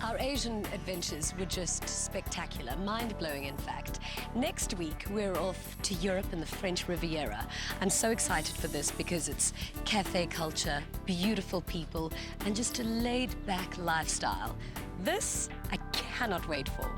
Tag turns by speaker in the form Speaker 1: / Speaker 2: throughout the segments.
Speaker 1: Our Asian adventures were just spectacular, mind-blowing in fact. Next week, we're off to Europe and the French Riviera. I'm so excited for this because it's cafe culture, beautiful people, and just a laid-back lifestyle. This, I cannot wait for.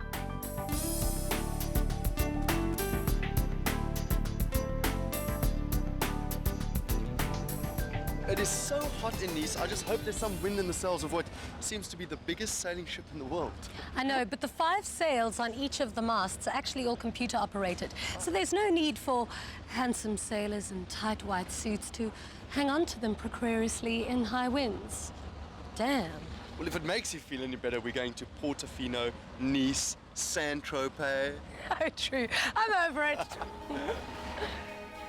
Speaker 2: It is so hot in Nice. I just hope there's some wind in the sails of what seems to be the biggest sailing ship in the world.
Speaker 1: I know, but the 5 sails on each of the masts are actually all computer operated. So there's no need for handsome sailors in tight white suits to hang on to them precariously in high winds. Damn.
Speaker 2: Well, if it makes you feel any better, we're going to Portofino, Nice, Saint Tropez.
Speaker 1: Oh, true. I'm over it.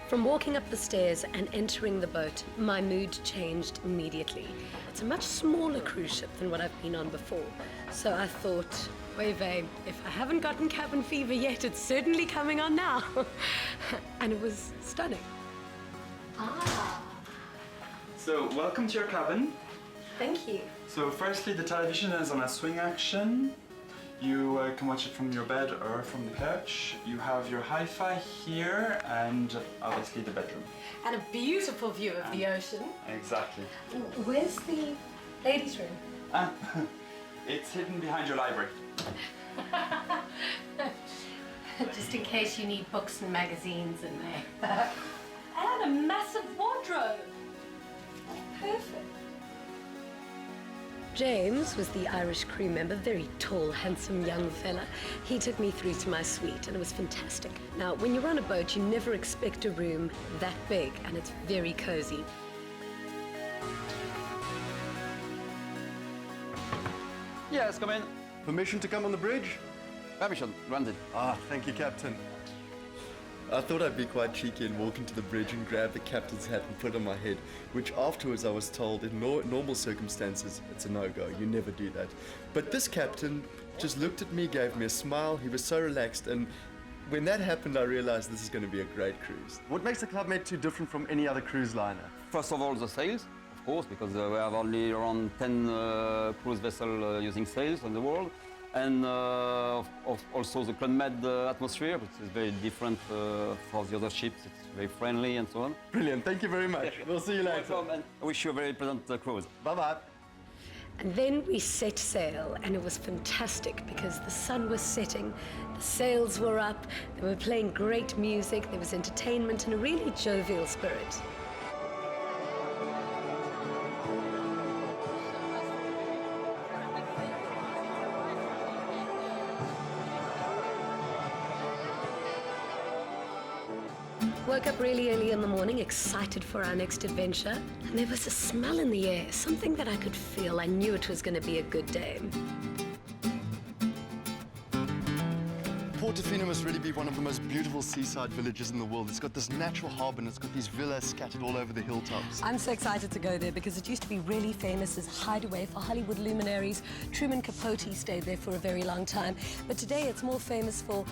Speaker 1: From walking up the stairs and entering the boat, my mood changed immediately. It's a much smaller cruise ship than what I've been on before. So I thought, wait, if I haven't gotten cabin fever yet, it's certainly coming on now. And it was stunning. Ah.
Speaker 3: So, welcome to your cabin.
Speaker 1: Thank you.
Speaker 3: So, firstly, the television is on a swing action. You can watch it from your bed or from the couch. You have your hi-fi here and obviously the bedroom.
Speaker 1: And a beautiful view of the ocean.
Speaker 3: Exactly.
Speaker 1: Where's the ladies' room?
Speaker 3: It's hidden behind your library.
Speaker 1: Just in case you need books and magazines in there. And a massive wardrobe. Perfect. James was the Irish crew member, very tall, handsome young fella. He took me through to my suite and it was fantastic. Now, when you're on a boat, you never expect a room that big and it's very cozy.
Speaker 4: Yes, come in.
Speaker 2: Permission to come on the bridge?
Speaker 4: Permission, granted.
Speaker 2: Ah, thank you, Captain. I thought I'd be quite cheeky and walk into the bridge and grab the captain's hat and put it on my head, which afterwards I was told in normal circumstances, it's a no-go, you never do that. But this captain just looked at me, gave me a smile, he was so relaxed, and when that happened I realized this is going to be a great cruise. What makes the Club Med 2 different from any other cruise liner?
Speaker 4: First of all, the sails, of course, because we have only around 10 cruise vessels using sails in the world. And also the Club Med atmosphere, which is very different for the other ships. It's very friendly and so on.
Speaker 2: Brilliant, thank you very much. We'll see you later.
Speaker 4: Welcome, and I wish you a very pleasant cruise.
Speaker 2: Bye-bye.
Speaker 1: And then we set sail, and it was fantastic because the sun was setting, the sails were up, they were playing great music, there was entertainment and a really jovial spirit. Woke up really early in the morning, excited for our next adventure, and there was a smell in the air, something that I could feel. I knew it was going to be a good day.
Speaker 2: Portofino must really be one of the most beautiful seaside villages in the world. It's got this natural harbour and it's got these villas scattered all over the hilltops.
Speaker 1: I'm so excited to go there because it used to be really famous as a hideaway for Hollywood luminaries. Truman Capote stayed there for a very long time. But today it's more famous for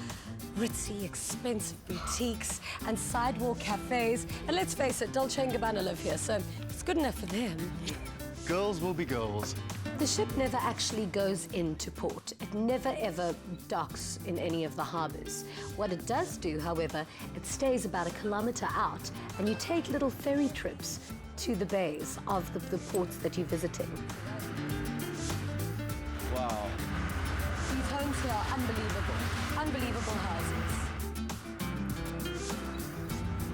Speaker 1: ritzy, expensive boutiques and sidewalk cafes. And let's face it, Dolce & Gabbana live here, so it's good enough for them.
Speaker 2: Girls will be girls.
Speaker 1: The ship never actually goes into port. It never ever docks in any of the harbours. What it does do, however, it stays about 1 kilometre out and you take little ferry trips to the bays of the ports that you're visiting.
Speaker 4: Wow.
Speaker 1: These homes here are unbelievable houses.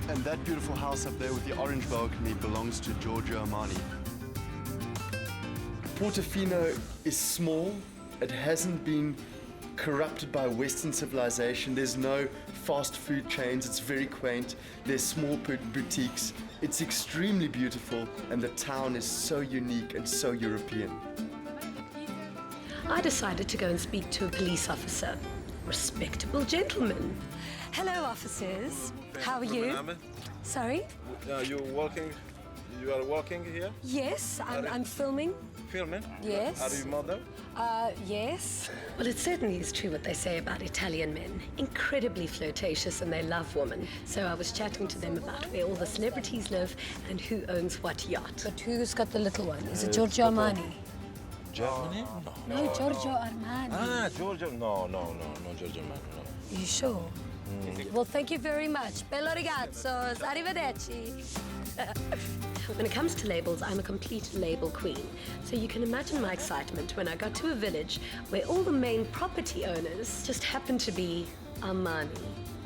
Speaker 2: And that beautiful house up there with the orange balcony belongs to Giorgio Armani. Portofino is small. It hasn't been corrupted by Western civilization. There's no fast food chains. It's very quaint. There's small boutiques. It's extremely beautiful, and the town is so unique and so European.
Speaker 1: I decided to go and speak to a police officer. Respectable gentleman. Hello, officers. How are you? Sorry?
Speaker 5: You are working here?
Speaker 1: Yes, I'm filming.
Speaker 5: Filming?
Speaker 1: Yes.
Speaker 5: Are you model?
Speaker 1: Yes. Well, it certainly is true what they say about Italian men. Incredibly flirtatious and they love women. So I was chatting to them about where all the celebrities live and who owns what yacht. But who's got the little one? Is it Giorgio Armani?
Speaker 5: Germany? No.
Speaker 1: No, Giorgio Armani.
Speaker 5: Ah, Giorgio. No, Giorgio Armani. No.
Speaker 1: You sure? Well, thank you very much. Bello ragazzos. Arrivederci. When it comes to labels, I'm a complete label queen. So you can imagine my excitement when I got to a village where all the main property owners just happened to be Armani,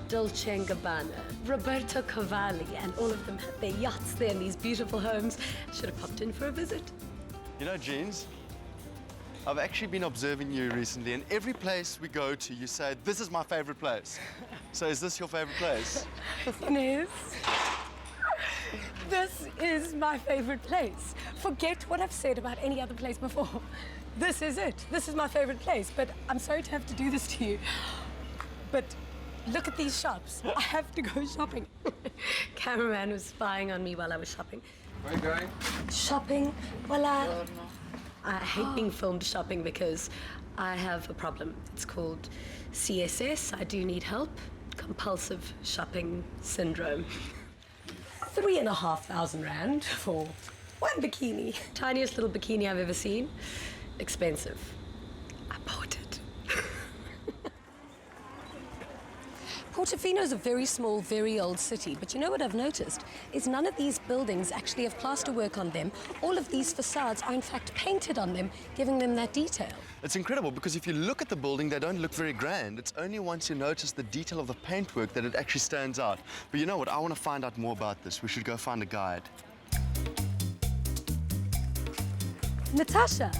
Speaker 1: Dolce & Gabbana, Roberto Cavalli, and all of them had their yachts there in these beautiful homes. Should have popped in for a visit.
Speaker 2: You know, Jeans, I've actually been observing you recently, and every place we go to, you say, this is my favorite place. So is this your favorite place?
Speaker 1: Janez, this is my favorite place. Forget what I've said about any other place before. This is it. This is my favorite place. But I'm sorry to have to do this to you. But look at these shops. I have to go shopping. Cameraman was spying on me while I was shopping.
Speaker 5: Where are you going?
Speaker 1: Shopping? Well, I hate being filmed shopping because I have a problem. It's called CSS. I do need help. Compulsive shopping syndrome. 3,500 rand for one bikini. Tiniest little bikini I've ever seen. Expensive. I bought it. Portofino is a very small, very old city, but you know what I've noticed? Is none of these buildings actually have plaster work on them. All of these facades are in fact painted on them, giving them that detail.
Speaker 2: It's incredible because if you look at the building, they don't look very grand. It's only once you notice the detail of the paintwork that it actually stands out. But you know what? I want to find out more about this. We should go find a guide.
Speaker 1: Natasha.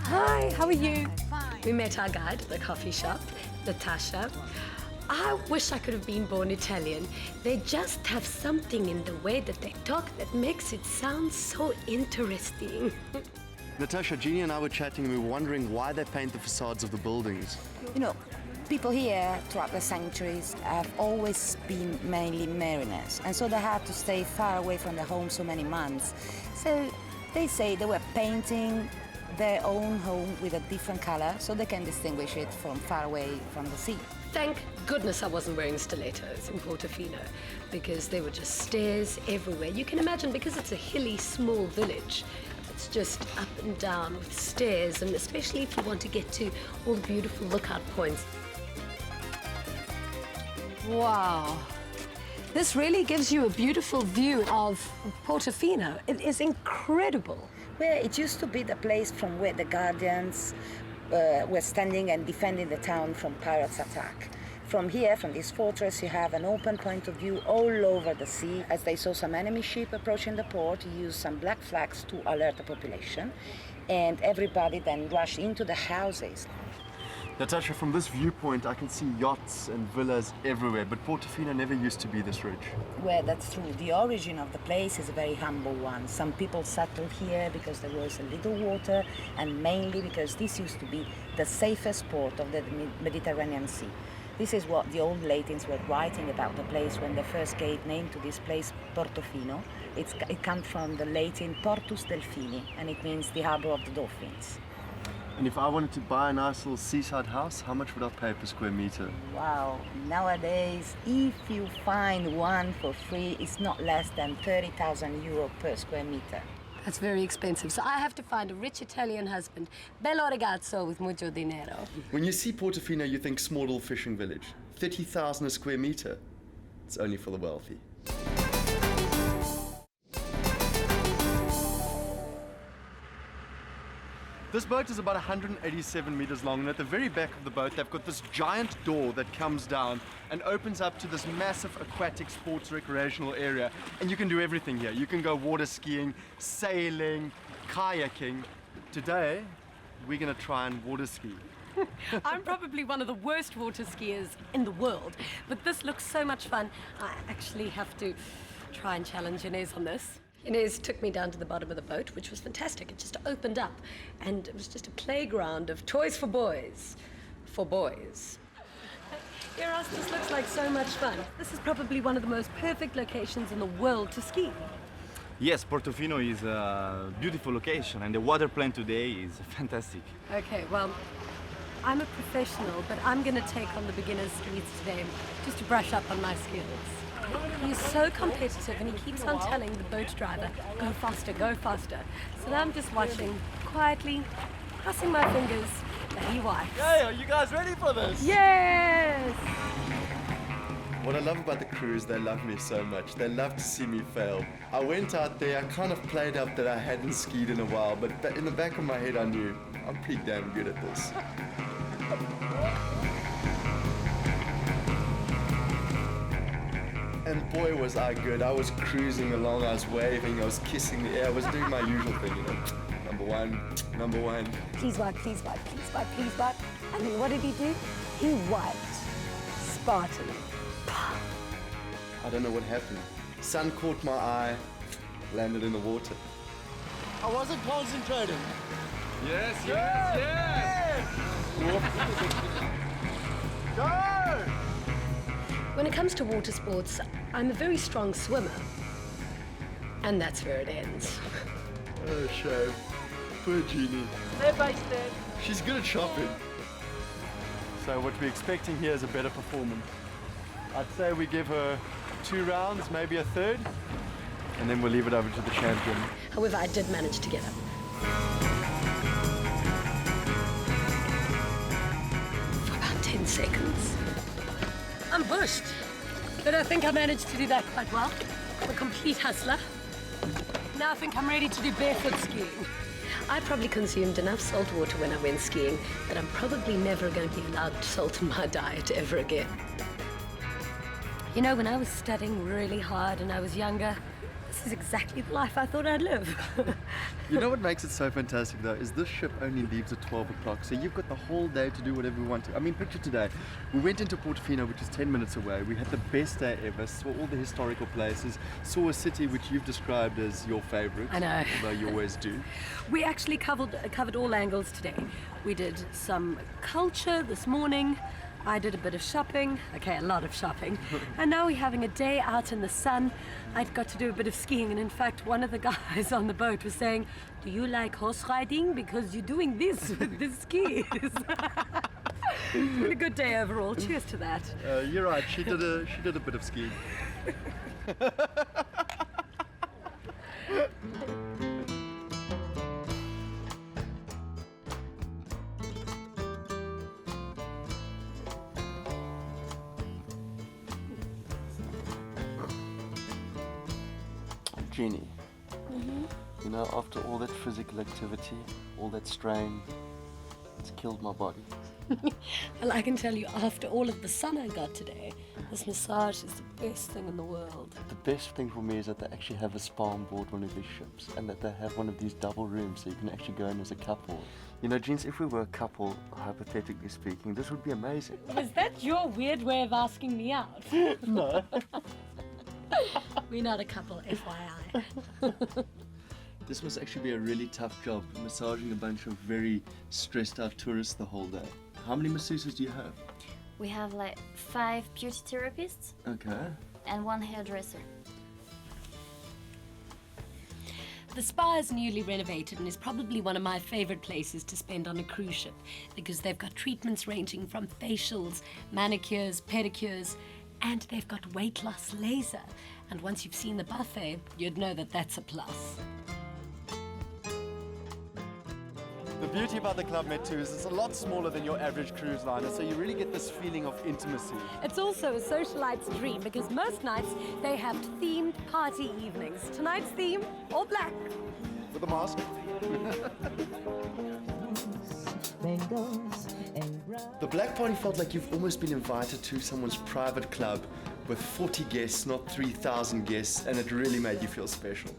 Speaker 1: Hi, how are you?
Speaker 6: Fine.
Speaker 1: We met our guide at the coffee shop, Natasha. I wish I could have been born Italian. They just have something in the way that they talk that makes it sound so interesting.
Speaker 2: Natasha, Jeannie and I were chatting and we were wondering why they paint the facades of the buildings.
Speaker 6: You know, people here throughout the centuries have always been mainly mariners, and so they had to stay far away from their home so many months. So they say they were painting their own home with a different color so they can distinguish it from far away from the sea.
Speaker 1: Thank goodness I wasn't wearing stilettos in Portofino because there were just stairs everywhere. You can imagine because it's a hilly, small village, it's just up and down with stairs, and especially if you want to get to all the beautiful lookout points. Wow. This really gives you a beautiful view of Portofino. It is incredible.
Speaker 6: Where it used to be the place from where the Guardians were standing and defending the town from pirates' attack. From here, from this fortress, you have an open point of view all over the sea. As they saw some enemy ship approaching the port, you used some black flags to alert the population, and everybody then rushed into the houses.
Speaker 2: Natasha, from this viewpoint, I can see yachts and villas everywhere, but Portofino never used to be this rich.
Speaker 6: Well, that's true. The origin of the place is a very humble one. Some people settled here because there was a little water, and mainly because this used to be the safest port of the Mediterranean Sea. This is what the old Latins were writing about the place when they first gave name to this place, Portofino. It comes from the Latin Portus Delphini, and it means the harbor of the dolphins.
Speaker 2: And if I wanted to buy a nice little seaside house, how much would I pay per square meter?
Speaker 6: Wow, nowadays, if you find one for free, it's not less than 30,000 euro per square meter.
Speaker 1: That's very expensive. So I have to find a rich Italian husband, bello ragazzo with mucho dinero.
Speaker 2: When you see Portofino, you think small little fishing village. 30,000 a square meter. It's only for the wealthy. This boat is about 187 meters long, and at the very back of the boat, they've got this giant door that comes down and opens up to this massive aquatic sports recreational area. And you can do everything here. You can go water skiing, sailing, kayaking. Today, we're going to try and water ski.
Speaker 1: I'm probably one of the worst water skiers in the world, but this looks so much fun. I actually have to try and challenge Janez on this. Janez took me down to the bottom of the boat, which was fantastic. It just opened up, and it was just a playground of toys for boys. For boys. Eros, this looks like so much fun. This is probably one of the most perfect locations in the world to ski.
Speaker 7: Yes, Portofino is a beautiful location, and the water plan today is fantastic.
Speaker 1: Okay, well, I'm a professional, but I'm going to take on the beginner's skis today just to brush up on my skills. He's so competitive, and he keeps on telling the boat driver, go faster, go faster. So now I'm just watching quietly crossing my fingers that he wipes.
Speaker 7: Hey, are you guys ready for this?
Speaker 1: Yes!
Speaker 2: What I love about the crew is they love me so much. They love to see me fail. I went out there, I kind of played up that I hadn't skied in a while, but in the back of my head I knew I'm pretty damn good at this. And boy was I good. I was cruising along, I was waving, I was kissing the air, I was doing my usual thing, you know. Number one.
Speaker 6: Please wipe, please wipe, please wipe, please wipe. And then what did he do? He wiped. Spartan.
Speaker 2: I don't know what happened. Sun caught my eye, landed in the water.
Speaker 7: I wasn't concentrating.
Speaker 5: Yes, yes,
Speaker 7: Go!
Speaker 1: When it comes to water sports, I'm a very strong swimmer. And that's where it ends.
Speaker 2: Oh, shame. Poor Jeannie. She's good at shopping.
Speaker 7: So what we're expecting here is a better performance. I'd say we give her 2 rounds, maybe a third, and then we'll leave it over to the champion.
Speaker 1: However, I did manage to get up. For about 10 seconds. I'm bushed, but I think I managed to do that quite well. I'm a complete hustler. Now I think I'm ready to do barefoot skiing. I probably consumed enough salt water when I went skiing that I'm probably never going to be allowed salt in my diet ever again. You know, when I was studying really hard and I was younger, this is exactly the life I thought I'd live.
Speaker 2: You know what makes it so fantastic though, is this ship only leaves at 12 o'clock, so you've got the whole day to do whatever we want to. I mean, picture today, we went into Portofino, which is 10 minutes away, we had the best day ever, saw all the historical places, saw a city which you've described as your favorite.
Speaker 1: I know.
Speaker 2: Although you always do.
Speaker 1: We actually covered all angles today. We did some culture this morning. I did a bit of shopping, okay, a lot of shopping, and now we're having a day out in the sun. I've got to do a bit of skiing, and in fact, one of the guys on the boat was saying, "Do you like horse riding? Because you're doing this with the skis." It's been a good day overall. Cheers to that.
Speaker 2: You're right, she did a bit of skiing. Jeannie, you know, after all that physical activity, all that strain, it's killed my body.
Speaker 1: Well, I can tell you, after all of the sun I got today, this massage is the best thing in the world.
Speaker 2: The best thing for me is that they actually have a spa on board one of these ships, and that they have one of these double rooms so you can actually go in as a couple. You know, Jeans, if we were a couple, hypothetically speaking, this would be amazing.
Speaker 1: Was that your weird way of asking me out?
Speaker 2: No.
Speaker 1: We're not a couple, FYI.
Speaker 2: This must actually be a really tough job, massaging a bunch of very stressed out tourists the whole day. How many masseuses do you have?
Speaker 8: We have like 5 beauty therapists
Speaker 2: Okay.
Speaker 8: and 1 hairdresser.
Speaker 1: The spa is newly renovated and is probably one of my favorite places to spend on a cruise ship because they've got treatments ranging from facials, manicures, pedicures, and they've got weight loss laser. And once you've seen the buffet, you'd know that that's a plus.
Speaker 7: The beauty about the Club Med too is it's a lot smaller than your average cruise liner, so you really get this feeling of intimacy.
Speaker 1: It's also a socialite's dream because most nights they have themed party evenings. Tonight's theme, all black.
Speaker 7: With a mask.
Speaker 2: The Black Party felt like you've almost been invited to someone's private club with 40 guests, not 3,000 guests, and it really made you feel special.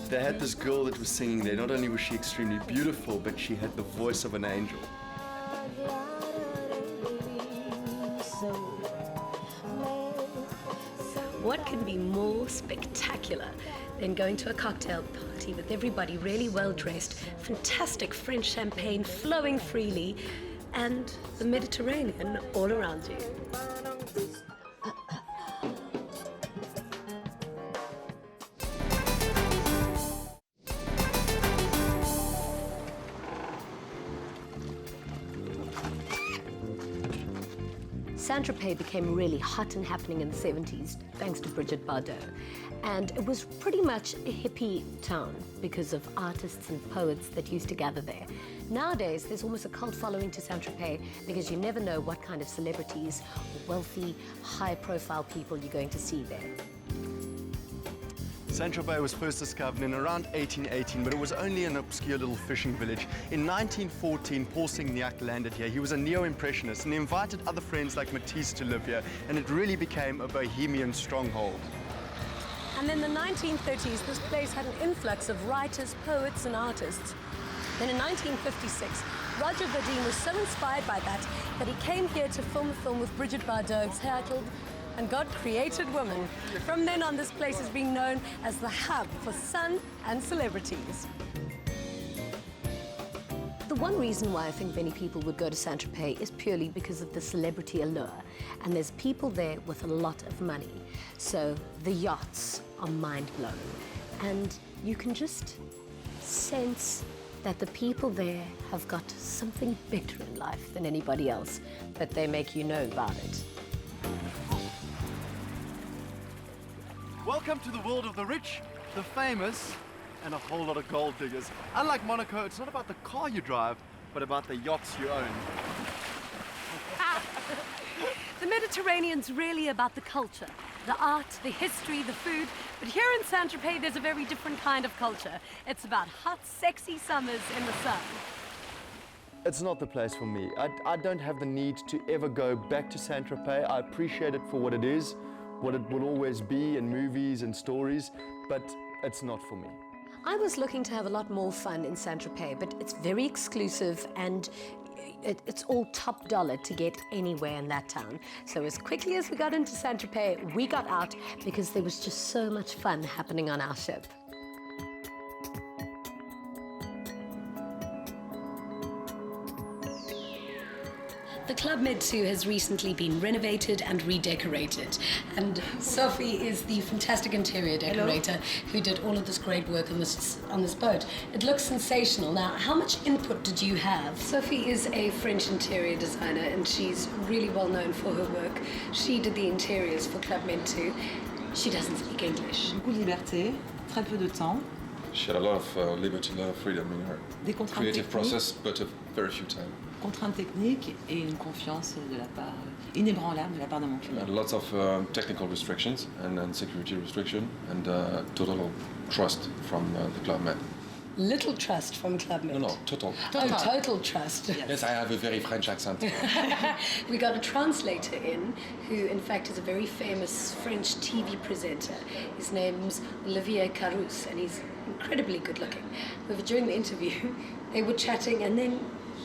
Speaker 2: They had this girl that was singing there. Not only was she extremely beautiful, but she had the voice of an angel.
Speaker 1: What can be more spectacular than going to a cocktail party with everybody really well dressed, fantastic French champagne flowing freely, and the Mediterranean all around you? Saint Tropez became really hot and happening in the 70s thanks to Brigitte Bardot. And it was pretty much a hippie town because of artists and poets that used to gather there. Nowadays, there's almost a cult following to Saint Tropez because you never know what kind of celebrities or wealthy, high-profile people you're going to see there.
Speaker 7: Saint Tropez was first discovered in around 1818, but it was only an obscure little fishing village. In 1914, Paul Signac landed here. He was a neo-impressionist and he invited other friends like Matisse to live here, and it really became a bohemian stronghold.
Speaker 1: And in the 1930s, this place had an influx of writers, poets, and artists. Then in 1956, Roger Vadim was so inspired by that that he came here to film a film with Brigitte Bardot titled And God Created Woman. From then on, this place has been known as the hub for sun and celebrities. The one reason why I think many people would go to Saint Tropez is purely because of the celebrity allure. And there's people there with a lot of money. So the yachts are mind-blowing. And you can just sense that the people there have got something better in life than anybody else, but they make you know about it.
Speaker 7: Welcome to the world of the rich, the famous, and a whole lot of gold diggers. Unlike Monaco, it's not about the car you drive, but about the yachts you own.
Speaker 1: The Mediterranean's really about the culture, the art, the history, the food. But here in Saint Tropez, there's a very different kind of culture. It's about hot, sexy summers in the sun.
Speaker 7: It's not the place for me. I don't have the need to ever go back to Saint Tropez. I appreciate it for what it is, what it will always be in movies and stories, but it's not for me.
Speaker 1: I was looking to have a lot more fun in Saint Tropez, but it's very exclusive and it's all top dollar to get anywhere in that town. So as quickly as we got into Saint Tropez, we got out because there was just so much fun happening on our ship. The Club Med 2 has recently been renovated and redecorated, and Sophie is the fantastic interior decorator who did all of this great work on this boat. It looks sensational. Now, how much input did you have? Sophie is a French interior designer, and she's really well known for her work. She did the interiors for Club Med 2. She doesn't speak English.
Speaker 9: Beaucoup de liberté, très peu de temps.
Speaker 10: She had a lot of liberty, a lot of freedom in her creative process, but a very few time.
Speaker 9: Contraintes techniques et une confiance de la part inébranlable de la part de mon client.
Speaker 10: Lots of technical restrictions and security restriction and total trust from the Club Med.
Speaker 1: Little trust from Club Med.
Speaker 10: No, total.
Speaker 1: Oh, total trust.
Speaker 10: Yes, I have a very French accent.
Speaker 1: We got a translator in, who in fact is a very famous French TV presenter. His name's Olivier Carousse, and he's incredibly good looking. But during the interview, they were chatting, and then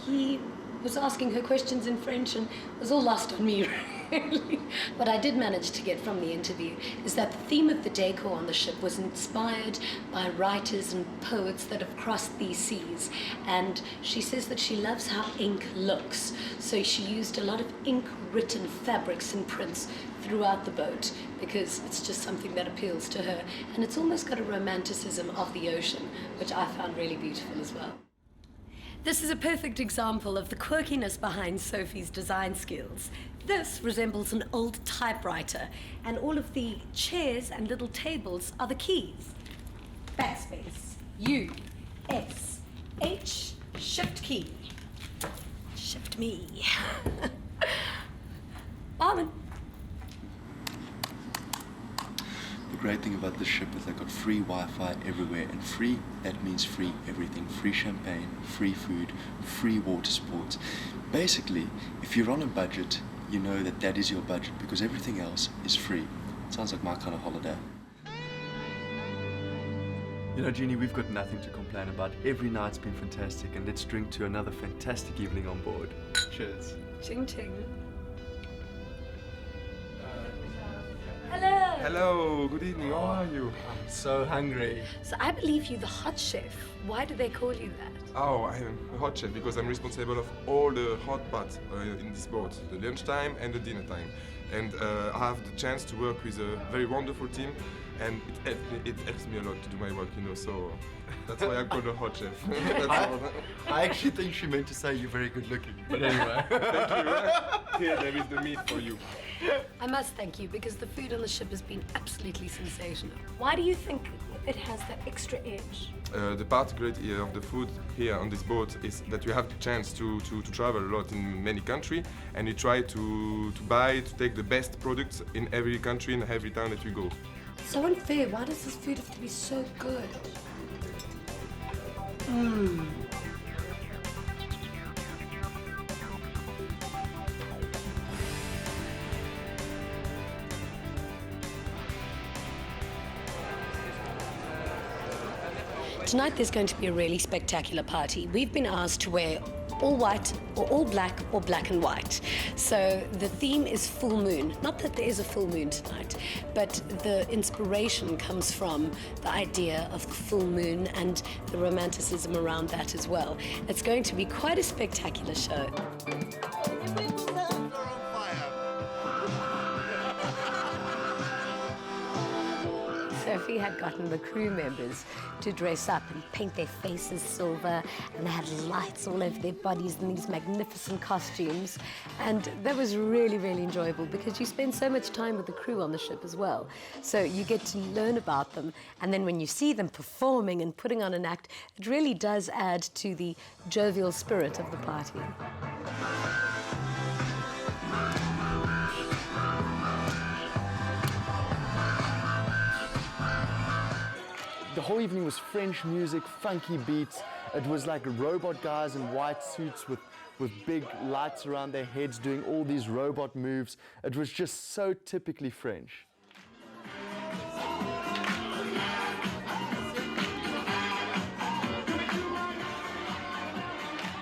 Speaker 1: he was asking her questions in French and was all lost on me, really. What I did manage to get from the interview is that the theme of the decor on the ship was inspired by writers and poets that have crossed these seas. And she says that she loves how ink looks, so she used a lot of ink-written fabrics and prints throughout the boat because it's just something that appeals to her. And it's almost got a romanticism of the ocean, which I found really beautiful as well. This is a perfect example of the quirkiness behind Sophie's design skills. This resembles an old typewriter, and all of the chairs and little tables are the keys. Backspace, U, S, H, Shift key. Shift me. Barman.
Speaker 2: The great thing about this ship is I got free Wi-Fi everywhere, and free, that means free everything. Free champagne, free food, free water sports. Basically, if you're on a budget, you know that that is your budget because everything else is free. Sounds like my kind of holiday.
Speaker 7: You know, Jeannie, we've got nothing to complain about. Every night's been fantastic, and let's drink to another fantastic evening on board. Cheers.
Speaker 1: Ching ching. Hello.
Speaker 5: Hello, good evening, how are you?
Speaker 7: I'm so hungry.
Speaker 1: So I believe you're the hot chef. Why do they call you that?
Speaker 5: Oh, I'm a hot chef because I'm responsible of all the hot pots in this boat, the lunchtime and the dinner time. And I have the chance to work with a very wonderful team, and it helps me a lot to do my work, you know, so that's why I'm called a hot chef. That's all.
Speaker 7: I actually think she meant to say you're very good looking, but anyway.
Speaker 5: Thank you. Here, there is the meat for you.
Speaker 1: I must thank you because the food on the ship has been absolutely sensational. Why do you think it has that extra edge?
Speaker 5: The particularity of the food here on this boat is that you have the chance to travel a lot in many countries, and you try to take the best products in every country and every town that you go.
Speaker 1: So unfair. Why does this food have to be so good? Tonight there's going to be a really spectacular party. We've been asked to wear all white or all black or black and white. So the theme is full moon. Not that there is a full moon tonight, but the inspiration comes from the idea of the full moon and the romanticism around that as well. It's going to be quite a spectacular show. Sophie had gotten the crew members to dress up and paint their faces silver, and they had lights all over their bodies in these magnificent costumes. And that was really, really enjoyable because you spend so much time with the crew on the ship as well. So you get to learn about them, and then when you see them performing and putting on an act, it really does add to the jovial spirit of the party.
Speaker 7: The whole evening was French music, funky beats. It was like robot guys in white suits with big lights around their heads doing all these robot moves. It was just so typically French.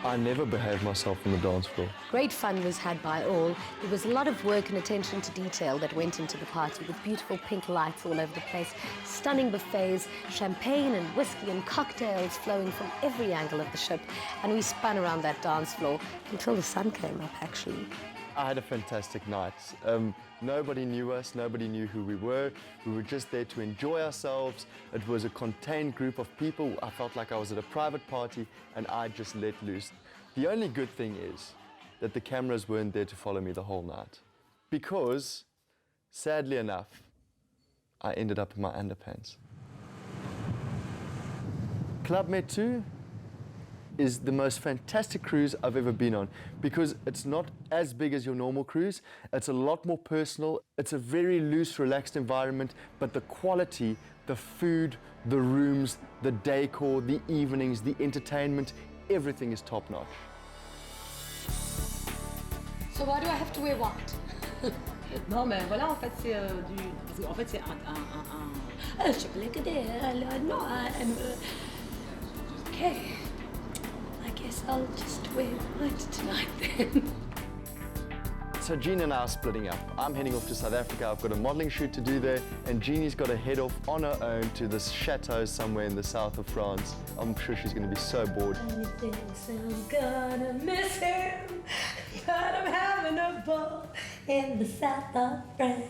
Speaker 7: I never behaved myself on the dance floor.
Speaker 1: Great fun was had by all. There was a lot of work and attention to detail that went into the party, with beautiful pink lights all over the place, stunning buffets, champagne and whiskey and cocktails flowing from every angle of the ship. And we spun around that dance floor until the sun came up, actually.
Speaker 7: I had a fantastic night. Nobody knew us, nobody knew who we were. We were just there to enjoy ourselves. It was a contained group of people. I felt like I was at a private party and I just let loose. The only good thing is that the cameras weren't there to follow me the whole night. Because, sadly enough, I ended up in my underpants. Club Med 2 is the most fantastic cruise I've ever been on because it's not as big as your normal cruise. It's a lot more personal. It's a very loose, relaxed environment, but the quality, the food, the rooms, the decor, the evenings, the entertainment, everything is top-notch.
Speaker 1: So why do I have to wear white?
Speaker 9: Non, mais voilà, en fait, c'est en fait, c'est
Speaker 1: Okay. I guess I'll just wear white tonight then.
Speaker 7: So Jeannie and I are splitting up. I'm heading off to South Africa. I've got a modeling shoot to do there, and Jeannie's got to head off on her own to this chateau somewhere in the south of France. I'm sure she's going to be so bored.
Speaker 1: I'm gonna miss him, but I'm having a ball in the south of France.